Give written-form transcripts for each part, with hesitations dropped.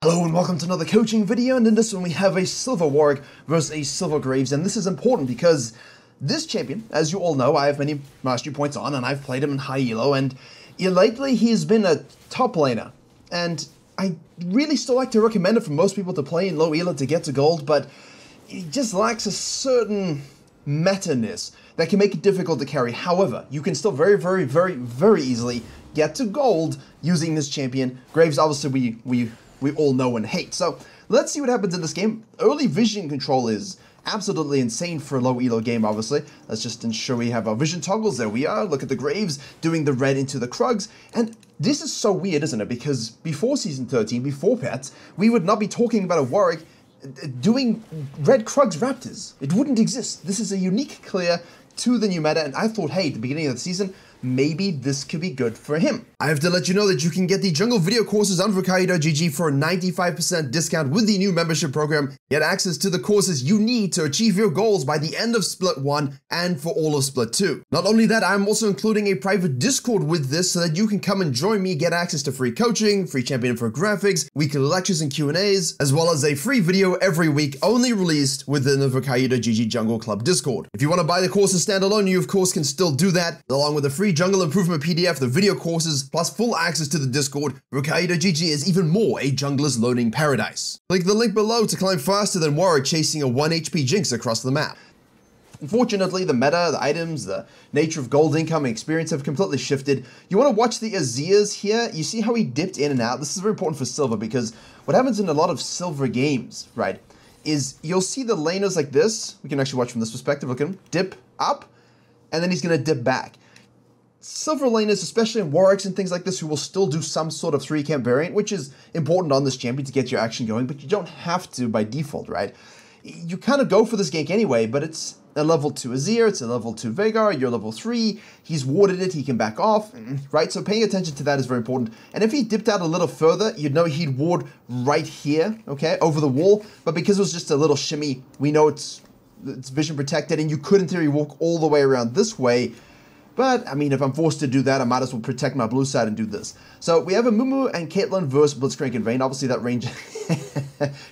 Hello and welcome to another coaching video, and in this one we have a Silver Warwick versus a Silver Graves, and this is important because this champion, as you all know, I have many mastery points on and I've played him in high elo, and lately he's been a top laner, and I really still like to recommend it for most people to play in low elo to get to gold, but he just lacks a certain meta-ness that can make it difficult to carry. However, you can still very easily get to gold using this champion. Graves, obviously, we all know and hate. So let's see what happens in this game. Early vision control is absolutely insane for a low elo game, obviously. Let's just ensure we have our vision toggles. There we are. Look at the Graves doing the red into the Krugs. And this is so weird, isn't it? Because before Season 13, before pets, we would not be talking about a Warwick doing red Krugs Raptors. It wouldn't exist. This is a unique clear to the new meta, and I thought, hey, at the beginning of the season, maybe this could be good for him. I have to let you know that you can get the jungle video courses on virkayu.gg for a 95% discount with the new membership program. Get access to the courses you need to achieve your goals by the end of Split 1 and for all of Split 2. Not only that, I'm also including a private Discord with this so that you can come and join me, get access to free coaching, free champion infographics, weekly lectures and Q&As, as well as a free video every week only released within the virkayu.gg Jungle Club Discord. If you want to buy the courses standalone, you of course can still do that, along with a free jungle improvement PDF, the video courses, plus full access to the Discord. virkayu.gg is even more a jungler's learning paradise. Click the link below to climb faster than Warwick chasing a 1 HP Jinx across the map. Unfortunately, the meta, the items, the nature of gold income and experience have completely shifted. You want to watch the Azirs here. You see how he dipped in and out? This is very important for silver because what happens in a lot of silver games, right, is you'll see the laners like this. We can actually watch from this perspective. Look at him dip up, and then he's going to dip back. Silver laners, especially in Warwicks and things like this, who will still do some sort of 3-camp variant, which is important on this champion to get your action going, but you don't have to by default, right? You kind of go for this gank anyway, but it's a level 2 Azir, it's a level 2 Veigar, you're level 3, he's warded it, he can back off, right? So paying attention to that is very important. And if he dipped out a little further, you'd know he'd ward right here, okay, over the wall, but because it was just a little shimmy, we know it's vision protected, and you could in theory walk all the way around this way. But, I mean, if I'm forced to do that, I might as well protect my blue side and do this. So, we have a Mumu and Caitlyn versus Blitzcrank and Vayne. Obviously, that range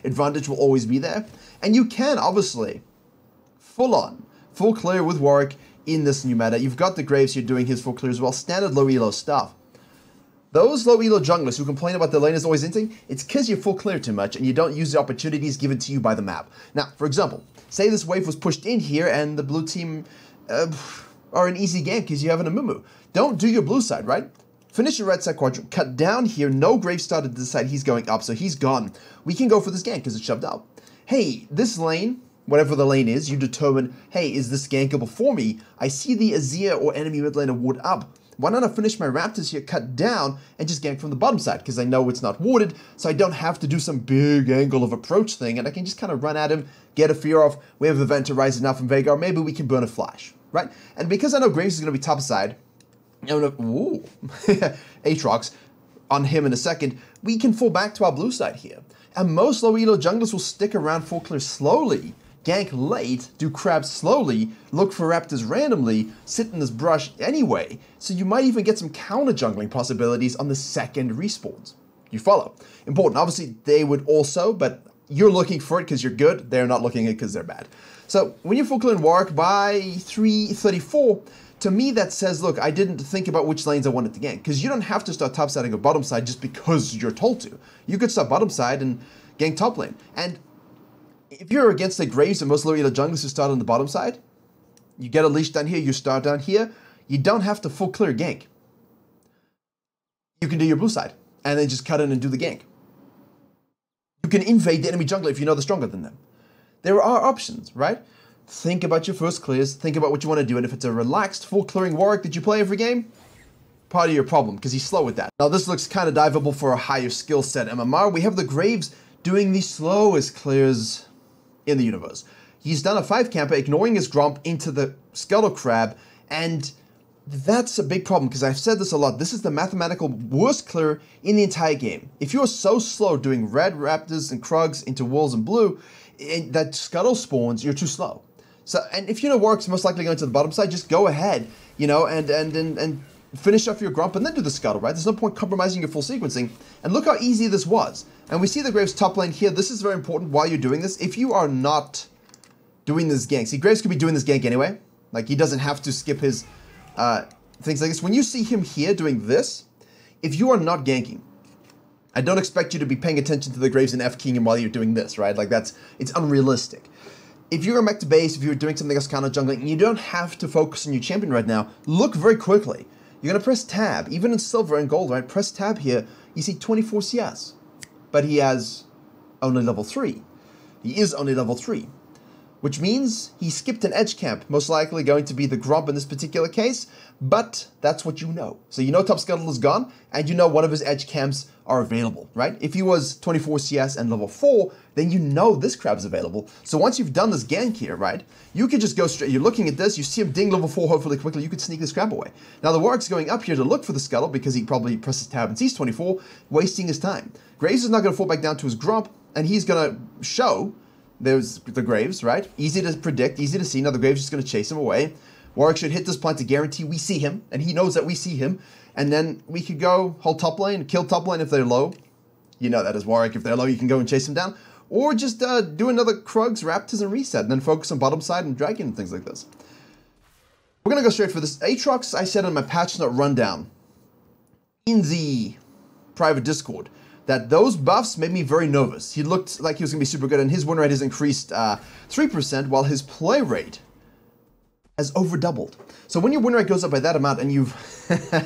advantage will always be there. And you can, obviously, full clear with Warwick in this new meta. You've got the Graves here doing his full clear as well. Standard low elo stuff. Those low elo junglers who complain about the laners always inting, it's because you full clear too much and you don't use the opportunities given to you by the map. Now, for example, say this wave was pushed in here and the blue team are an easy game because you have an Amumu. Don't do your blue side, right? Finish your red side quadrant, cut down here, no Grave started to decide he's going up, so he's gone. We can go for this gank because it's shoved out. Hey, this lane, whatever the lane is, you determine, hey, is this gankable for me? I see the Azir or enemy mid laner ward up. Why not I finish my Raptors here, cut down, and just gank from the bottom side, because I know it's not warded, so I don't have to do some big angle of approach thing, and I can just kind of run at him, get a fear off. We have Event to rise enough from Veigar, maybe we can burn a flash, right? And because I know Graves is going to be top side, ooh, Aatrox on him in a second, we can fall back to our blue side here. And most low elo junglers will stick around full clear slowly, gank late, do crabs slowly, look for Raptors randomly, sit in this brush anyway, so you might even get some counter jungling possibilities on the second respawns. You follow? Important. Obviously, they would also, but you're looking for it because you're good, they're not looking at it because they're bad. So, when you full clear and Warwick by 334, to me that says, look, I didn't think about which lanes I wanted to gank, because you don't have to start top siding or bottom side just because you're told to. You could start bottom side and gank top lane. And if you're against the Graves and most low elo junglers who start on the bottom side, you get a leash down here, you start down here, you don't have to full clear gank. You can do your blue side, and then just cut in and do the gank. You can invade the enemy jungler if you know they're stronger than them. There are options, right? Think about your first clears, think about what you want to do, and if it's a relaxed, full clearing Warwick that you play every game, part of your problem, because he's slow with that. Now this looks kind of diveable for a higher skill set MMR. We have the Graves doing the slowest clears in the universe. He's done a 5-camper, ignoring his Gromp into the Scuttle Crab, and that's a big problem, because I've said this a lot. This is the mathematical worst clear in the entire game. If you're so slow doing red Raptors and Krugs into Wolves and blue, that Scuttle spawns, you're too slow. So, and if you know Warwick's most likely going to the bottom side, just go ahead, you know, and finish off your Grump and then do the Scuttle, right? There's no point compromising your full sequencing. And look how easy this was. And we see the Graves top lane here. This is very important while you're doing this. If you are not doing this gank, see, Graves could be doing this gank anyway. Like, he doesn't have to skip his things like this. When you see him here doing this, if you are not ganking, I don't expect you to be paying attention to the Graves and F-king him while you're doing this, right? Like, it's unrealistic. If you're a mech to base, if you're doing something else counter jungling, and you don't have to focus on your champion right now, look very quickly. You're going to press tab, even in silver and gold, right? Press tab here, you see 24 CS. But he has only level 3. He is only level 3. Which means he skipped an edge camp, most likely going to be the Grump in this particular case, but that's what you know. So you know top scuttle is gone, and you know one of his edge camps are available, right? If he was 24 CS and level 4, then you know this crab's available. So once you've done this gank here, right, you could just go straight, you're looking at this, you see him ding level 4 hopefully quickly, you could sneak this crab away. Now the Warwick's going up here to look for the scuttle because he probably presses tab and sees 24, wasting his time. Graves is not going to fall back down to his Grump, and he's going to show. There's the Graves, right? Easy to predict, easy to see. Now the Graves is just going to chase him away. Warwick should hit this point to guarantee we see him, and he knows that we see him. And then we could go hold top lane, kill top lane if they're low. You know that as Warwick. If they're low, you can go and chase them down. Or just do another Krugs, Raptors, and reset, and then focus on bottom side and Dragon and things like this. We're going to go straight for this. Aatrox, I said in my patch note rundown in the private Discord, that those buffs made me very nervous. He looked like he was going to be super good, and his win rate has increased 3%, while his play rate has over doubled. So when your win rate goes up by that amount, and you've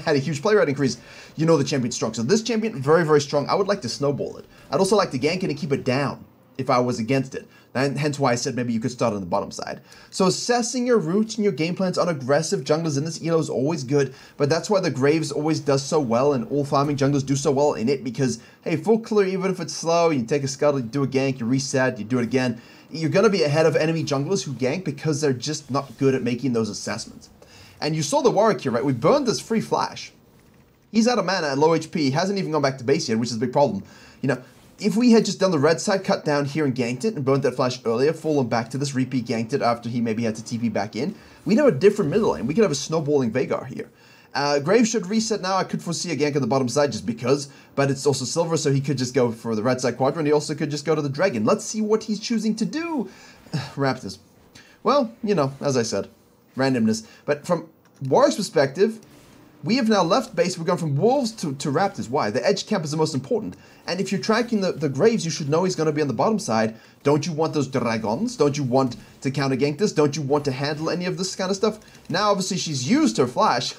had a huge play rate increase, you know the champion's strong. So this champion, very, very strong. I would like to snowball it. I'd also like to gank it and keep it down if I was against it. And hence why I said maybe you could start on the bottom side. So assessing your routes and your game plans on aggressive junglers in this elo is always good, but that's why the Graves always does so well, and all farming junglers do so well in it, because, hey, full clear, even if it's slow, you take a scuttle, you do a gank, you reset, you do it again, you're going to be ahead of enemy junglers who gank because they're just not good at making those assessments. And you saw the Warwick here, right? We burned this free flash. He's out of mana at low HP, he hasn't even gone back to base yet, which is a big problem. You know, if we had just done the red side, cut down here and ganked it and burnt that flash earlier, fallen back to this, repeat ganked it after he maybe had to TP back in, we'd have a different middle lane. We could have a snowballing Veigar here. Graves should reset now. I could foresee a gank on the bottom side just because, but it's also silver, so he could just go for the red side quadrant. He also could just go to the dragon. Let's see what he's choosing to do. Raptors. Well, you know, as I said, randomness. But from Warwick's perspective, we have now left base. We're going from Wolves to Raptors. Why? The edge camp is the most important. And if you're tracking the Graves, you should know he's going to be on the bottom side. Don't you want those dragons? Don't you want to counter gank this? Don't you want to handle any of this kind of stuff? Now, obviously, she's used her flash.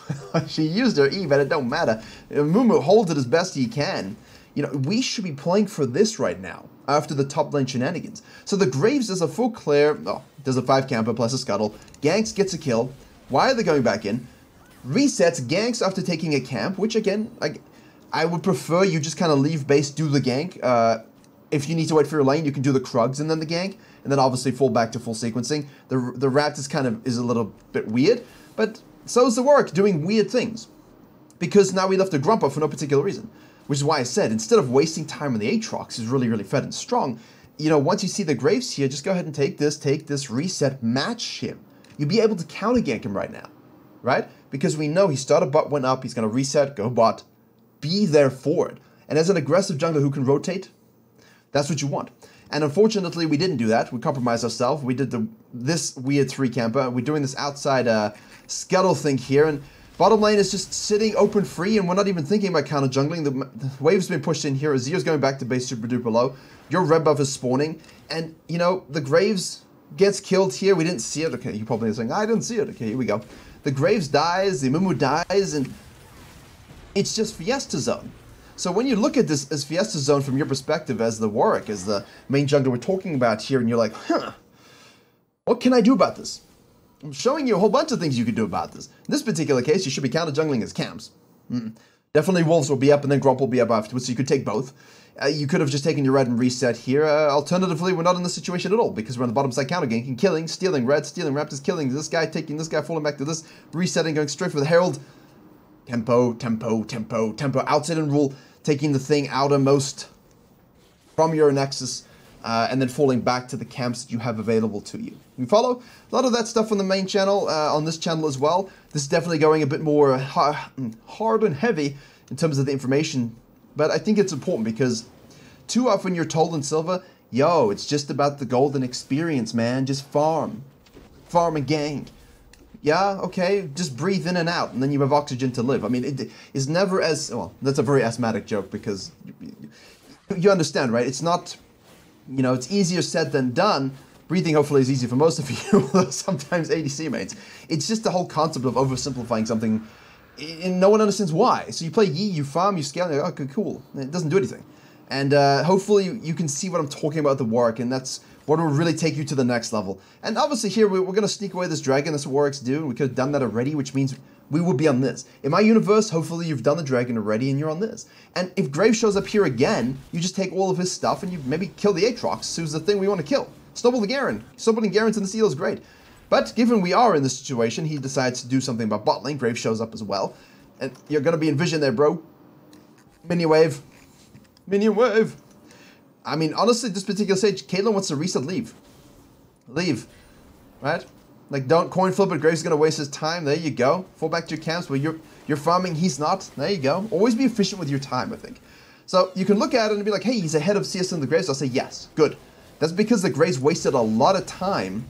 She used her E, but it don't matter. Mumu holds it as best he can. You know, we should be playing for this right now after the top lane shenanigans. So the Graves does a full clear. Oh, does a 5 camper plus a scuttle. Ganks gets a kill. Why are they going back in? Resets, ganks after taking a camp, which again, I would prefer you just kind of leave base, do the gank. If you need to wait for your lane, you can do the Krugs and then the gank, and then obviously fall back to full sequencing. The Raptors kind of is a little bit weird, but so is the Warwick doing weird things. Because now we left a Grumpa for no particular reason. Which is why I said, instead of wasting time on the Aatrox, who's really, really fed and strong, you know, once you see the Graves here, just go ahead and take this, reset, match him. You'll be able to counter gank him right now, right? Because we know he started bot, went up, he's going to reset, go bot, be there for it. And as an aggressive jungler who can rotate, that's what you want. And unfortunately, we didn't do that. We compromised ourselves. We did this weird 3 camper. We're doing this outside scuttle thing here, and bottom lane is just sitting open free, and we're not even thinking about counter jungling. The wave's been pushed in here. Azir's going back to base super duper low. Your red buff is spawning, and you know, the Graves gets killed here. We didn't see it. Okay, you probably are saying, I didn't see it. Okay, here we go. The Graves dies, the Mumu dies, and it's just Fiesta Zone. So when you look at this as Fiesta Zone from your perspective as the Warwick, as the main jungler we're talking about here, and you're like, what can I do about this? I'm showing you a whole bunch of things you could do about this. In this particular case, you should be counter jungling as camps. Definitely Wolves will be up, and then Grump will be up afterwards, so you could take both. You could have just taken your red and reset here. Alternatively, we're not in this situation at all, because we're on the bottom side counter ganking, killing, stealing red, stealing Raptors, killing this guy, taking this guy, falling back to this, resetting, going straight for the Herald. Tempo, tempo, tempo, tempo. Outside and rule, taking the thing outermost from your Nexus. and then falling back to the camps that you have available to you. You follow? A lot of that stuff on the main channel, on this channel as well. This is definitely going a bit more hard and heavy in terms of the information, but I think it's important because too often you're told in Silver, yo, it's just about the golden experience, man. Just farm. Farm and gank. Yeah, okay, just breathe in and out, and then you have oxygen to live. I mean, it is never as... Well, that's a very asthmatic joke because you understand, right? It's not... You know, it's easier said than done. Breathing, hopefully, is easy for most of you, although sometimes ADC mates. It's just the whole concept of oversimplifying something, and no one understands why. So you play Yi, you farm, you scale, and you're like, okay, cool. It doesn't do anything. And hopefully you can see what I'm talking about, the Warwick, and that's what will really take you to the next level. And obviously here, we're going to sneak away this dragon. That's what Warwicks do. We could have done that already, which means we would be on this. In my universe, hopefully you've done the dragon already and you're on this. And if Graves shows up here again, you just take all of his stuff and you maybe kill the Aatrox, who's the thing we want to kill. Snowball the Garen. Snowballing Garens in the seal is great. But given we are in this situation, he decides to do something about bot lane. Graves shows up as well. And you're going to be in vision there, bro. Minion wave. Minion wave. I mean, honestly, this particular stage, Caitlyn wants to reset, leave. Leave. Right? Like, don't coin flip it. Graves is going to waste his time. There you go. Fall back to your camps where you're farming. He's not. There you go. Always be efficient with your time, I think. So you can look at it and be like, hey, he's ahead of CS in the Graves. I'll say, yes. Good. That's because the Graves wasted a lot of time.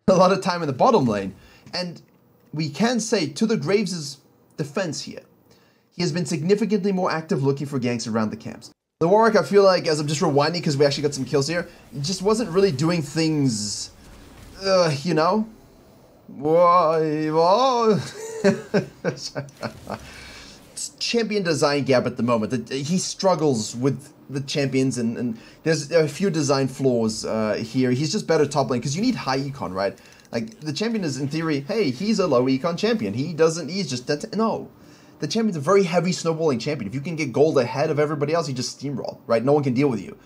A lot of time in the bottom lane. And we can say, to the Graves' defense here, he has been significantly more active looking for ganks around the camps. The Warwick, I feel like, as I'm just rewinding, because we actually got some kills here, just wasn't really doing things, you know? Whoa. Champion design gap at the moment. He struggles with the champions, and there's a few design flaws here. He's just better top lane, because you need high econ, right? Like, the champion is, in theory, hey, he's a low econ champion. He's just, no. The champion's a very heavy snowballing champion. If you can get gold ahead of everybody else, you just steamroll, right? No one can deal with you.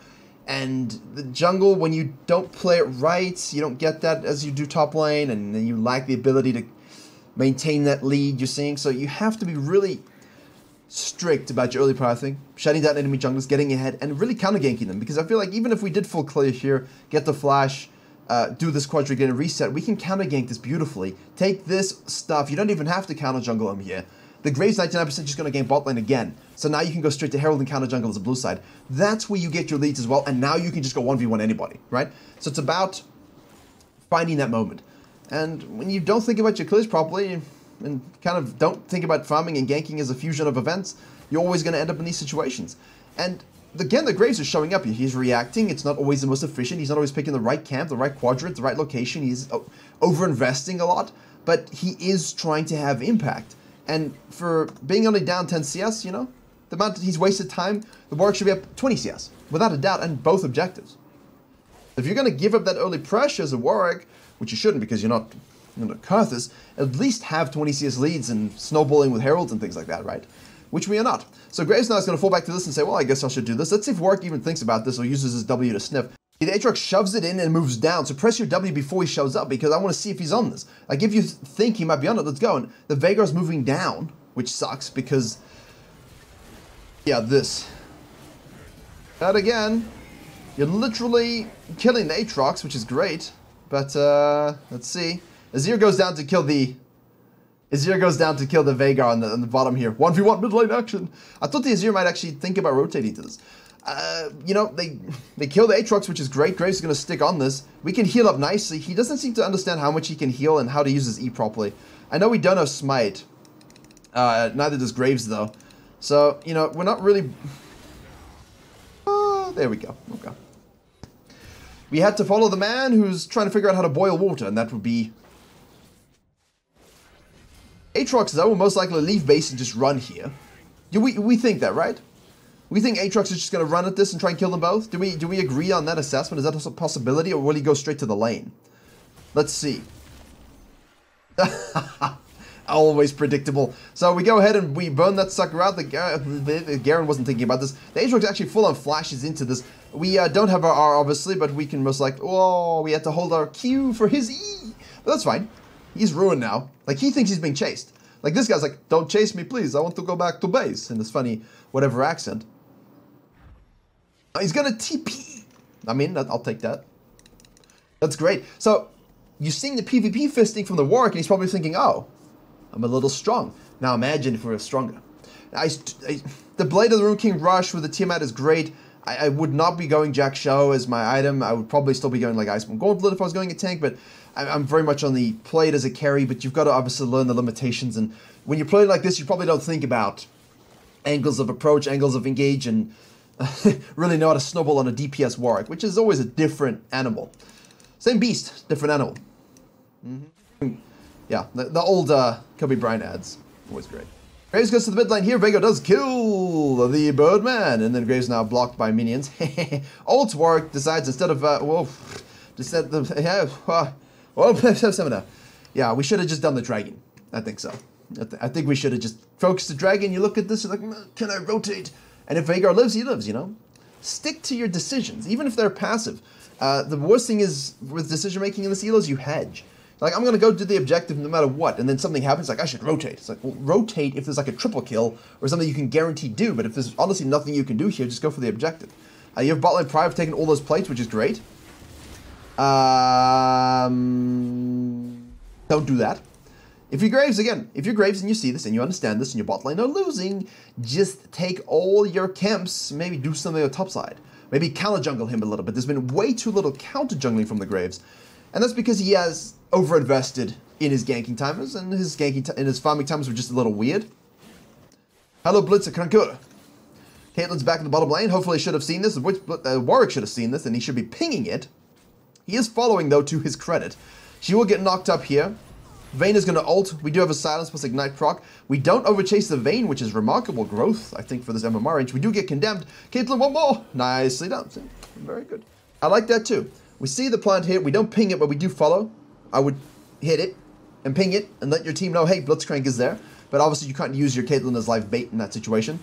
And the jungle, when you don't play it right, you don't get that as you do top lane, and then you lack the ability to maintain that lead you're seeing. So you have to be really strict about your early pathing, shutting down enemy junglers, getting ahead, and really counter-ganking them. Because I feel like even if we did full clear here, get the flash, do this quadric and reset, we can counter-gank this beautifully. Take this stuff. You don't even have to counter-jungle him here. The Graves 99% just going to gain bot lane again. So now you can go straight to Herald and counter jungle as a blue side. That's where you get your leads as well, and now you can just go 1v1 anybody, right? So it's about finding that moment. And when you don't think about your clears properly, and kind of don't think about farming and ganking as a fusion of events, you're always going to end up in these situations. And again, the Graves are showing up here. He's reacting. It's not always the most efficient. He's not always picking the right camp, the right quadrant, the right location. He's over-investing a lot, but he is trying to have impact. And for being only down 10 CS, you know, the amount that he's wasted time, the Warwick should be up 20 CS, without a doubt, and both objectives. If you're going to give up that early pressure as a Warwick, which you shouldn't because you're not Karthus, at least have 20 CS leads and snowballing with Heralds and things like that, right? Which we are not. So Graves now is going to fall back to this and say, well, I guess I should do this. Let's see if Warwick even thinks about this or uses his W to sniff. The Aatrox shoves it in and moves down, so press your W before he shows up, because I want to see if he's on this. Like, if you think he might be on it, let's go. And the Veigar's moving down, which sucks, because... Yeah, this. But again, you're literally killing the Aatrox, which is great. But, let's see. Azir goes down to kill the... Veigar on the bottom here. 1v1 mid lane action. I thought the Azir might actually think about rotating to this. You know, they kill the Aatrox, which is great. Graves is going to stick on this. We can heal up nicely. He doesn't seem to understand how much he can heal and how to use his E properly. I know we don't have Smite. Neither does Graves, though. So, you know, we're not really... there we go. Okay. We had to follow the man who's trying to figure out how to boil water, and that would be... Aatrox, though, will most likely leave base and just run here. We think that, right? We think Aatrox is just going to run at this and try and kill them both? Do we agree on that assessment? Is that a possibility, or will he go straight to the lane? Let's see. Always predictable. So we go ahead and we burn that sucker out. The Garen wasn't thinking about this. The Aatrox actually full on flashes into this. We don't have our R, obviously, but we can most likely... Oh, we had to hold our Q for his E. But that's fine. He's ruined now. Like, he thinks he's being chased. Like, this guy's like, don't chase me, please. I want to go back to base. In this funny, whatever accent. He's gonna TP. I mean, I'll take that. That's great. So, you're seeing the PvP fisting from the Warwick, and he's probably thinking, oh, I'm a little strong. Now imagine if we were stronger. The Blade of the Rune King Rush with the Tiamat is great. I would not be going Jack Show as my item. I would probably still be going like Iceborne Gauntlet if I was going a tank, but I'm very much on the play it as a carry, but you've got to obviously learn the limitations, and when you play like this, you probably don't think about angles of approach, angles of engage, and really know how to snowball on a DPS Warwick, which is always a different animal. Same beast, different animal. Yeah, the old Kobe Bryant ads, always great. Graves goes to the mid lane here. Veigar does kill the Birdman, and then Graves now blocked by minions. Old Warwick decides instead of yeah, we should have just done the dragon. I think so. I think we should have just focused the dragon. You look at this, you're like, can I rotate? And if Veigar lives, he lives. You know, stick to your decisions, even if they're passive. The worst thing is with decision making in this elo is you hedge. Like, I'm going to go do the objective no matter what, and then something happens, like, I should rotate. It's like, well, rotate if there's like a triple kill or something you can guarantee do, but if there's honestly nothing you can do here, just go for the objective. You have botlane Pride taking all those plates, which is great. Don't do that. If you're Graves, again, if you're Graves and you see this and you understand this and your bot lane are losing, just take all your camps, maybe do something on the top side. Maybe counter jungle him a little bit. There's been way too little counter jungling from the Graves. And that's because he has over-invested in his ganking timers, and his farming timers were just a little weird. Hello, Blitzer Krankura. Caitlyn's back in the bottom lane. Hopefully he should have seen this. Warwick should have seen this, and he should be pinging it. He is following, though, to his credit. She will get knocked up here. Vayne is going to ult. We do have a silence plus ignite proc. We don't overchase the Vayne, which is remarkable growth, I think, for this MMR range. We do get condemned. Caitlyn, one more. Nicely done. Very good. I like that, too. We see the plant hit, we don't ping it, but we do follow. I would hit it and ping it and let your team know, hey, Blitzcrank is there. But obviously you can't use your Caitlyn as live bait in that situation.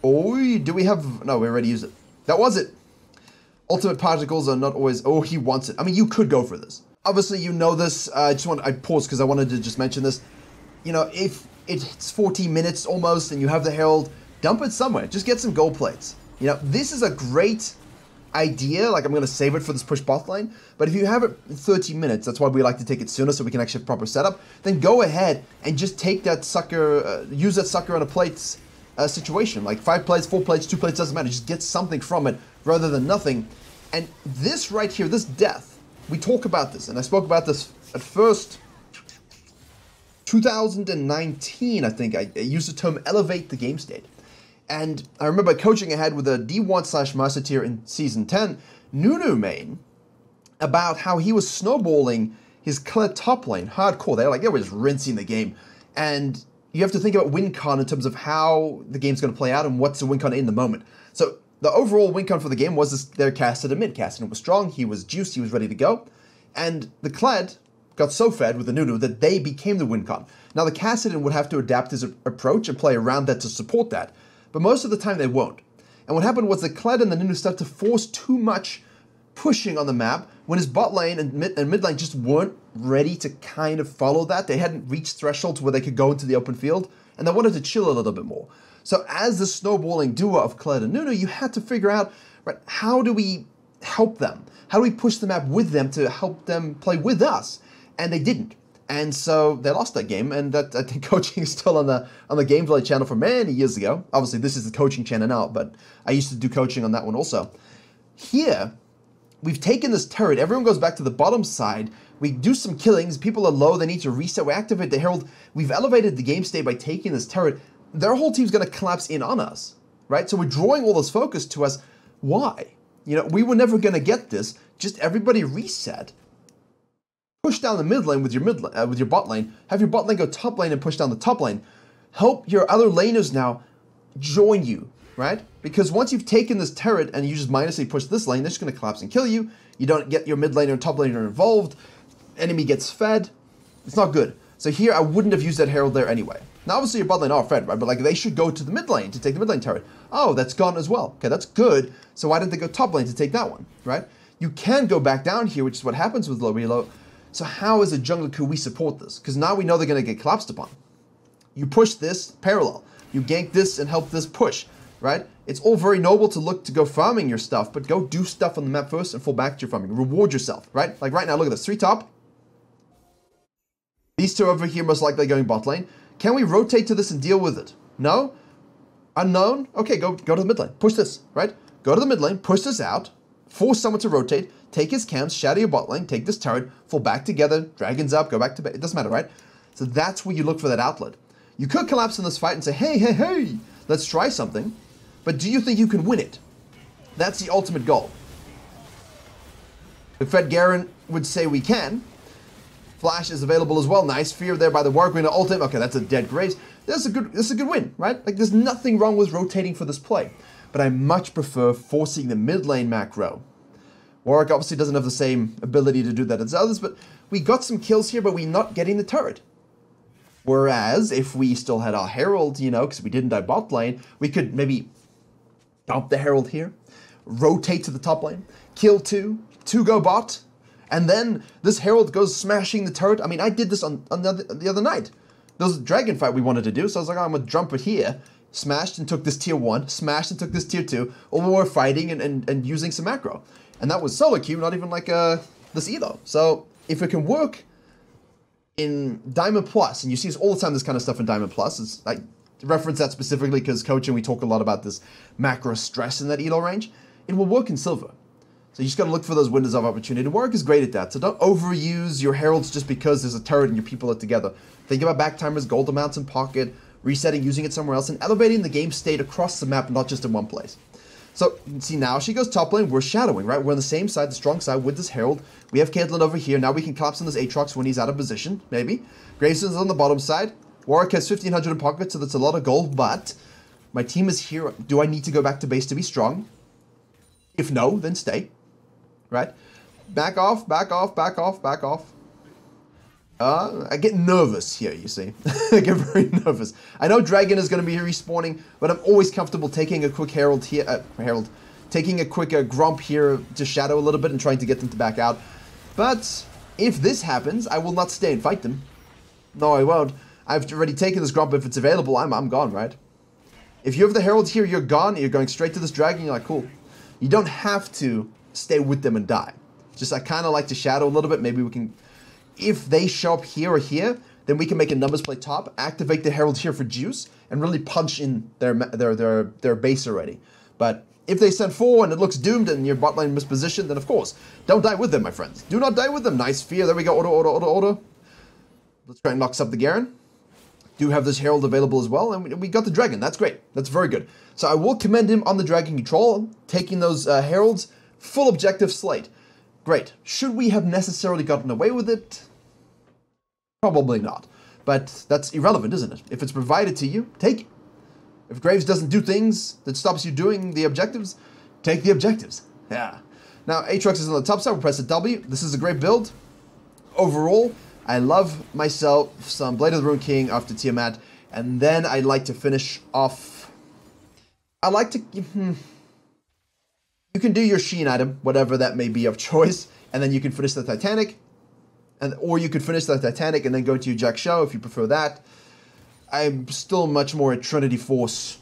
Oh, do we have... No, we already used it. That was it. Ultimate particles are not always... Oh, he wants it. I mean, you could go for this. Obviously, you know this. I paused because I wanted to just mention this. You know, if it's 14 minutes almost and you have the Herald, dump it somewhere. Just get some gold plates. You know, this is a great... idea, like I'm going to save it for this push bot lane, but if you have it in 30 minutes, that's why we like to take it sooner so we can actually have proper setup, then go ahead and just take that sucker, use that sucker on a plates situation, like 5 plates, 4 plates, 2 plates, doesn't matter, just get something from it rather than nothing. And this right here, this death, we talk about this, and I spoke about this at first, 2019, I think, I used the term elevate the game state. And I remember coaching ahead with a D1/Master tier in Season 10, Nunu main, about how he was snowballing his Kled top lane, hardcore. They were just rinsing the game. And you have to think about win con in terms of how the game's going to play out and what's the win con in the moment. So the overall win con for the game was this, they're casted a mid. Casted was strong, he was juiced, he was ready to go. And the Kled got so fed with the Nunu that they became the win con. Now the Cassidon would have to adapt his approach and play around that to support that. But most of the time they won't. And what happened was the Kled and the Nunu started to force too much pushing on the map when his bot lane and mid lane just weren't ready to kind of follow that. They hadn't reached thresholds where they could go into the open field, and they wanted to chill a little bit more. So as the snowballing duo of Kled and Nunu, you had to figure out, right, how do we help them? How do we push the map with them to help them play with us? And they didn't. And so they lost that game, and that, I think coaching is still on the gameplay channel from many years ago. Obviously, this is the coaching channel now, but I used to do coaching on that one also. Here, we've taken this turret. Everyone goes back to the bottom side. We do some killings. People are low. They need to reset. We activate the Herald. We've elevated the game state by taking this turret. Their whole team's going to collapse in on us, right? So we're drawing all this focus to us. Why? You know, we were never going to get this. Just everybody reset. Push down the mid lane with your bot lane. Have your bot lane go top lane and push down the top lane. Help your other laners now join you, right? Because once you've taken this turret and you just minusly push this lane, they're just going to collapse and kill you. You don't get your mid laner and top laner involved. Enemy gets fed. It's not good. So here, I wouldn't have used that Herald there anyway. Now, obviously, your bot lane are fed, right? But like, they should go to the mid lane to take the mid lane turret. Oh, that's gone as well. Okay, that's good. So why didn't they go top lane to take that one, right? You can go back down here, which is what happens with Low Elo. So how as a jungler could we support this? Because now we know they're going to get collapsed upon. You push this parallel. You gank this and help this push. right? It's all very noble to look to go farming your stuff, but go do stuff on the map first and fall back to your farming. Reward yourself, right? Like right now, look at this. 3 top. These 2 over here most likely going bot lane. Can we rotate to this and deal with it? No? Unknown? Okay, go to the mid lane. Push this, right? Go to the mid lane, push this out, force someone to rotate, take his camps, shadow your bot lane, take this turret, fall back together, dragons up, go back to bed. It doesn't matter, right? So that's where you look for that outlet. You could collapse in this fight and say, hey, let's try something. But do you think you can win it? That's the ultimate goal. If Fred Garen would say we can. Flash is available as well. Nice fear there by the Warwick. We're gonna ult him. Okay, that's a dead Graves. This is a good win, right? Like there's nothing wrong with rotating for this play. But I much prefer forcing the mid lane macro. Warwick obviously doesn't have the same ability to do that as others, but we got some kills here, but we're not getting the turret. Whereas if we still had our Herald, you know, because we didn't die bot lane, we could maybe dump the Herald here, rotate to the top lane, kill 2 go bot, and then this Herald goes smashing the turret. I mean, I did this on the other night. There was a dragon fight we wanted to do, so I was like, oh, I'm going to jump it here. Smashed and took this tier 1, smashed and took this tier 2, all we were fighting and using some macro. And that was solo queue, not even like this Elo. So if it can work in Diamond Plus, and you see this all the time, this kind of stuff in Diamond Plus, I reference that specifically because coaching, we talk a lot about this macro stress in that Elo range. It will work in Silver. So you just got to look for those windows of opportunity. Warwick is great at that. So don't overuse your Heralds just because there's a turret and your people are together. Think about back timers, gold amounts in pocket, resetting, using it somewhere else, and elevating the game state across the map, not just in one place. So, see now, she goes top lane, we're shadowing, right? We're on the same side, the strong side, with this Herald. We have Caitlyn over here. Now we can collapse on this Aatrox when he's out of position, maybe. Graveson's on the bottom side. Warwick has 1,500 in pocket, so that's a lot of gold, but my team is here. Do I need to go back to base to be strong? If no, then stay, right? Back off, back off, back off, back off. I get nervous here, you see. I get very nervous. I know Dragon is going to be respawning, but I'm always comfortable taking a quick Herald here. Taking a quick Grump here to shadow a little bit and trying to get them to back out. But if this happens, I will not stay and fight them. No, I won't. I've already taken this Grump. If it's available, I'm gone, right? If you have the Herald here, you're gone. You're going straight to this Dragon. You're like, cool. You don't have to stay with them and die. Just I kind of like to shadow a little bit. Maybe we can... If they show up here or here, then we can make a numbers play top, activate the Herald here for juice, and really punch in their base already. But if they send 4 and it looks doomed and your bot lane mispositioned, then of course, don't die with them, my friends. Do not die with them. Nice fear. There we go. Order. Let's try and knock up the Garen. Do have this Herald available as well, and we got the Dragon. That's great. That's very good. So I will commend him on the Dragon control, taking those Heralds, full objective slate. Great. Should we have necessarily gotten away with it? Probably not. But that's irrelevant, isn't it? If it's provided to you, take it. If Graves doesn't do things that stops you doing the objectives, take the objectives. Yeah. Now, Aatrox is on the top side. We'll press a W. This is a great build. Overall, I love myself some Blade of the Rune King after Tiamat. And then I'd like to finish off... I like to... You can do your Sheen item, whatever that may be of choice, and then you can finish the Titanic, or you could finish the Titanic and then go to your Jack Show if you prefer that. I'm still much more a Trinity Force,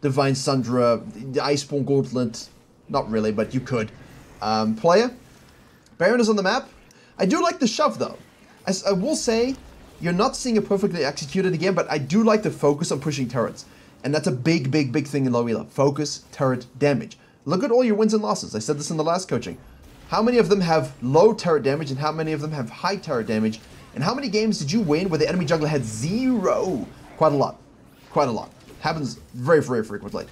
Divine Sundra, the Iceborne Gauntlet, not really, but you could. Player, Baron is on the map. I do like the shove though. I will say, you're not seeing it perfectly executed again, but I do like the focus on pushing turrets. And that's a big thing in Low Elo. Focus, turret, damage. Look at all your wins and losses. I said this in the last coaching. How many of them have low turret damage and how many of them have high turret damage? And how many games did you win where the enemy jungler had 0? Quite a lot. Quite a lot. Happens very frequently.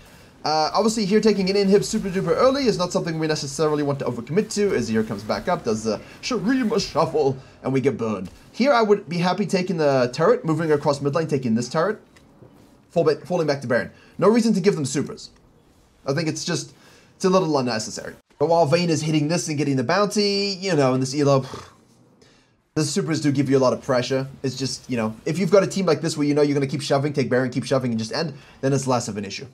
Obviously here taking an inhib super duper early is not something we necessarily want to overcommit to. Azir comes back up, does the Shurima shuffle, and we get burned. Here I would be happy taking the turret, moving across mid lane, taking this turret, falling back to Baron. No reason to give them supers. I think it's a little unnecessary. But while Vayne is hitting this and getting the bounty, you know, in this elo, the supers do give you a lot of pressure. It's just, you know, if you've got a team like this where you know you're going to keep shoving, take Baron, keep shoving, and just end, then it's less of an issue.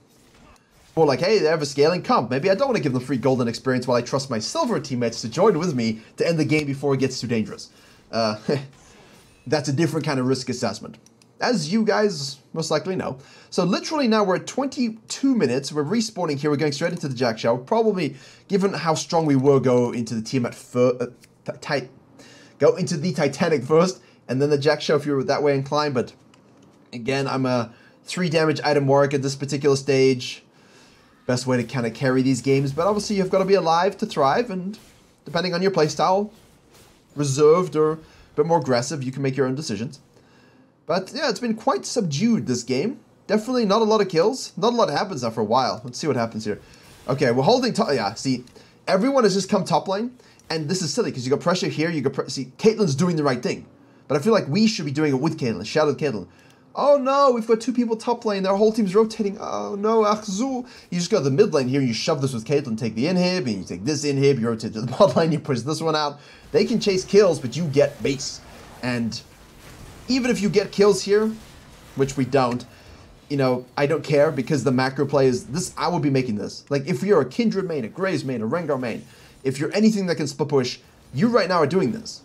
More like, hey, they have a scaling comp. Maybe I don't want to give them free golden experience while I trust my silver teammates to join with me to end the game before it gets too dangerous. That's a different kind of risk assessment. as you guys most likely know. So literally now we're at 22 minutes. We're respawning here. We're going straight into the Jack Shell. Probably, given how strong we were, go into the Tiamat go into the Titanic first, and then the Jack Shell if you're that way inclined. But again, I'm a 3 damage item Warwick at this particular stage. Best way to kind of carry these games. But obviously you've got to be alive to thrive, and depending on your playstyle, reserved or a bit more aggressive, you can make your own decisions. But yeah, it's been quite subdued, this game. Definitely not a lot of kills. Not a lot happens now for a while. Let's see what happens here. Okay, we're holding top. Yeah, see, everyone has just come top lane. And this is silly because you got pressure here. You got see, Caitlyn's doing the right thing. But I feel like we should be doing it with Caitlyn. Shout out to Caitlyn. Oh no, we've got 2 people top lane. Their whole team's rotating. Oh no, Achzu. You just go to the mid lane here. You shove this with Caitlyn. Take the inhib. And you take this inhib. You rotate to the bot lane. You push this one out. They can chase kills, but you get base. And even if you get kills here, which we don't, you know, I don't care because the macro play is this. I would be making this. Like, if you're a Kindred main, a Graves main, a Rengar main, if you're anything that can split push, you right now are doing this.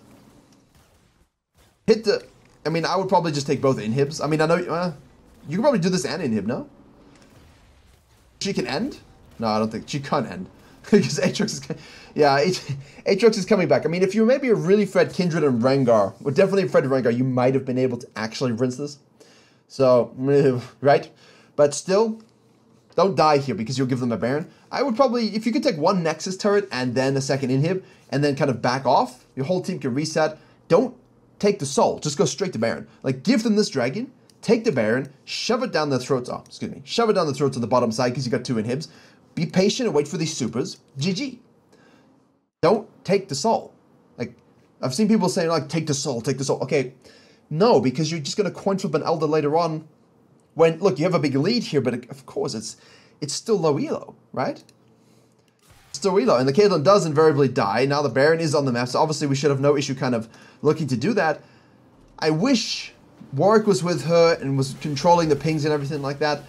Hit the... I mean, I would probably just take both inhibs. I mean, I know... you can probably do this and inhib, no? She can end? No, I don't think... She can't end. Because Aatrox is... Yeah, Aatrox is coming back. I mean, if you were maybe a really fed Kindred and Rengar, well, definitely a fed Rengar, you might have been able to actually rinse this. So, right? But still, don't die here because you'll give them a Baron. I would probably, if you could take 1 Nexus turret and then a second inhib, and then kind of back off, your whole team can reset. Don't take the soul, just go straight to Baron. Like, give them this dragon, take the Baron, shove it down their throats, oh, excuse me, shove it down the throats on the bottom side because you got 2 inhibs. Be patient and wait for these supers. GG. Don't take the soul. Like, I've seen people saying, like, take the soul, take the soul. Okay, no, because you're just going to coin flip an Elder later on when, look, you have a big lead here, but of course it's still low elo, right? Still elo, and the Caitlyn does invariably die. Now the Baron is on the map, so obviously we should have no issue kind of looking to do that. I wish Warwick was with her and was controlling the pings and everything like that.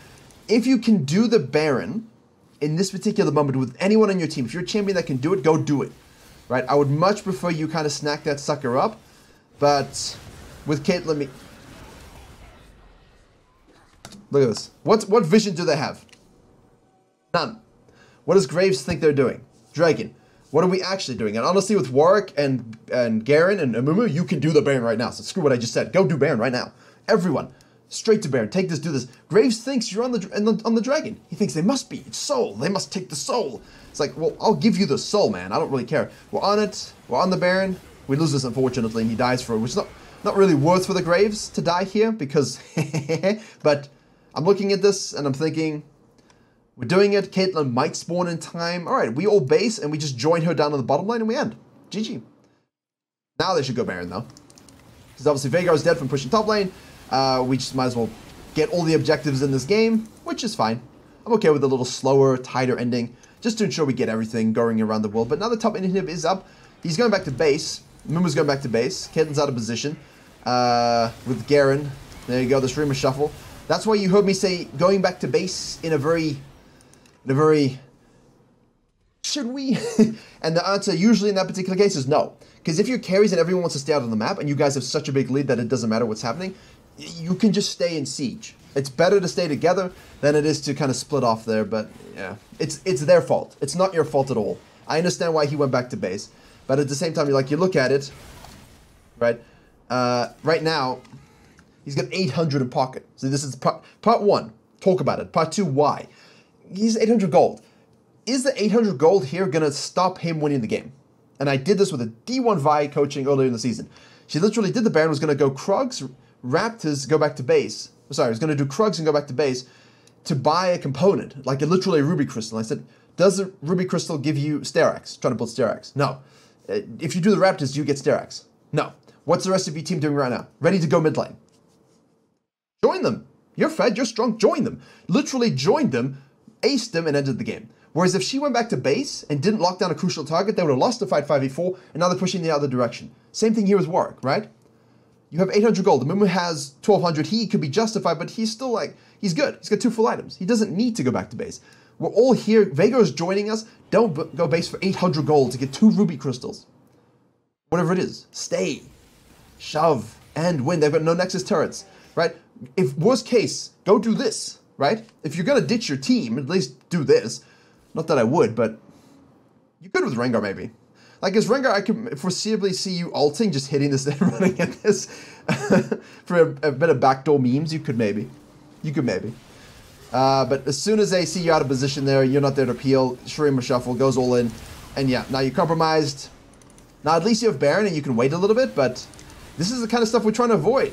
If you can do the Baron in this particular moment with anyone on your team, if you're a champion that can do it, go do it, right? I would much prefer you kind of snack that sucker up, but with Caitlyn, look at this. What vision do they have? None. What does Graves think they're doing? Dragon. What are we actually doing? And honestly, with Warwick and Garen and Amumu, you can do the Baron right now. So screw what I just said. Go do Baron right now. Everyone, straight to Baron. Take this, do this. Graves thinks you're on the dragon. He thinks they must be. It's soul. They must take the soul. It's like, well, I'll give you the soul, man. I don't really care. We're on it. We're on the Baron. We lose this, unfortunately, and he dies for it, which is not really worth for the Graves to die here because, but I'm looking at this and I'm thinking, we're doing it. Caitlyn might spawn in time. All right, we all base and we just join her down on the bottom lane and we end. GG. Now they should go Baron though, because obviously Veigar's dead from pushing top lane. We just might as well get all the objectives in this game, which is fine. I'm okay with a little slower, tighter ending, just to ensure we get everything going around the world. But now the top inhib is up. He's going back to base. Mumu's going back to base. Caitlyn's out of position with Garen. There you go, the streamer shuffle. That's why you heard me say going back to base in a very, should we? And the answer usually in that particular case is no. Because if you're carries and everyone wants to stay out on the map and you guys have such a big lead that it doesn't matter what's happening, you can just stay in siege. It's better to stay together than it is to kind of split off there, but yeah, it's their fault. It's not your fault at all. I understand why he went back to base, but at the same time, you look at it, right? Right now, he's got 800 in pocket. So this is part 1. Talk about it. Part 2, why? He's 800 gold. Is the 800 gold here going to stop him winning the game? And I did this with a D1 Vi coaching earlier in the season. She literally did the Baron, was going to go Krugs, Raptors, go back to base. Sorry, was going to do Krugs and go back to base to buy a component, like literally a Ruby Crystal. I said, does a Ruby Crystal give you Sterax? Trying to build Sterax. No. If you do the Raptors, do you get Sterax? No. What's the rest of your team doing right now? Ready to go mid lane. Join them. You're fed, you're strong, join them. Literally joined them, aced them, and ended the game. Whereas if she went back to base and didn't lock down a crucial target, they would have lost the fight 5v4, and now they're pushing the other direction. Same thing here with Warwick, right? You have 800 gold. The Mumu has 1200. He could be justified, but he's still like, he's good. He's got 2 full items. He doesn't need to go back to base. We're all here. Veigar is joining us. Don't go base for 800 gold to get 2 ruby crystals. Whatever it is. Stay. Shove. And win. They've got no Nexus turrets. right? If worst case, go do this, right? If you're gonna ditch your team, at least do this. Not that I would, but you could with Rengar maybe. Like as Rengar, I can foreseeably see you ulting, just hitting this and running at this. For a bit of backdoor memes, you could maybe. But as soon as they see you out of position there, you're not there to peel, Shurima Shuffle goes all in. And yeah, now you're compromised. Now at least you have Baron and you can wait a little bit, but this is the kind of stuff we're trying to avoid.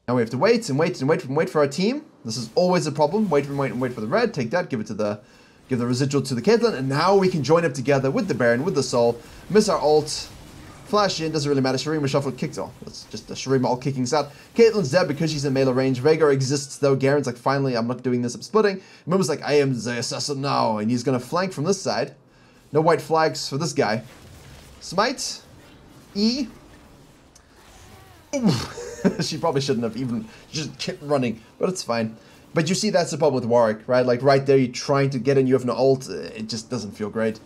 Now we have to wait and wait and wait and wait for our team. This is always a problem. Wait and wait and wait for the red. Take that, give the residual to the Caitlyn, and now we can join up together with the Baron, with the Soul, miss our ult, flash in, doesn't really matter. Shurima Shuffle kicks off. That's just the Shurima ult kicking us out. Caitlyn's dead because she's in melee range. Veigar exists though. Garen's like, finally, I'm not doing this, I'm splitting. Mum's like, I am the assassin now, and he's gonna flank from this side. No white flags for this guy. Smite. E. She probably shouldn't have even just kept running, but it's fine. But you see, that's the problem with Warwick, right? Like right there, you're trying to get in, you have no ult. It just doesn't feel great.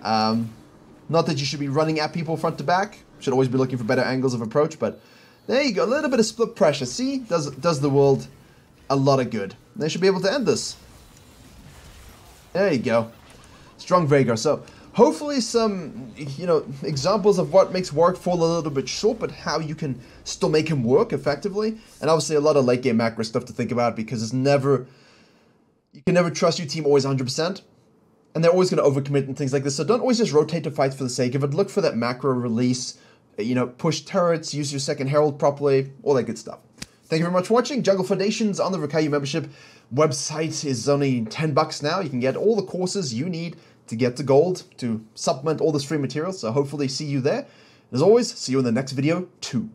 Not that you should be running at people front to back. Should always be looking for better angles of approach, but there you go. A little bit of split pressure. See? Does the world a lot of good. They should be able to end this. There you go. Strong Veigar. So hopefully some, examples of what makes Warwick fall a little bit short, but how you can still make him work effectively. And obviously a lot of late game macro stuff to think about, because it's never, you can never trust your team always 100%. And they're always going to overcommit and things like this. So don't always just rotate to fights for the sake of it. Look for that macro release, push turrets, use your second herald properly, all that good stuff. Thank you very much for watching. Jungle Foundations on the virkayu membership website is only $10 now. You can get all the courses you need to get to gold, to supplement all this free material. So hopefully see you there. As always, see you in the next video too.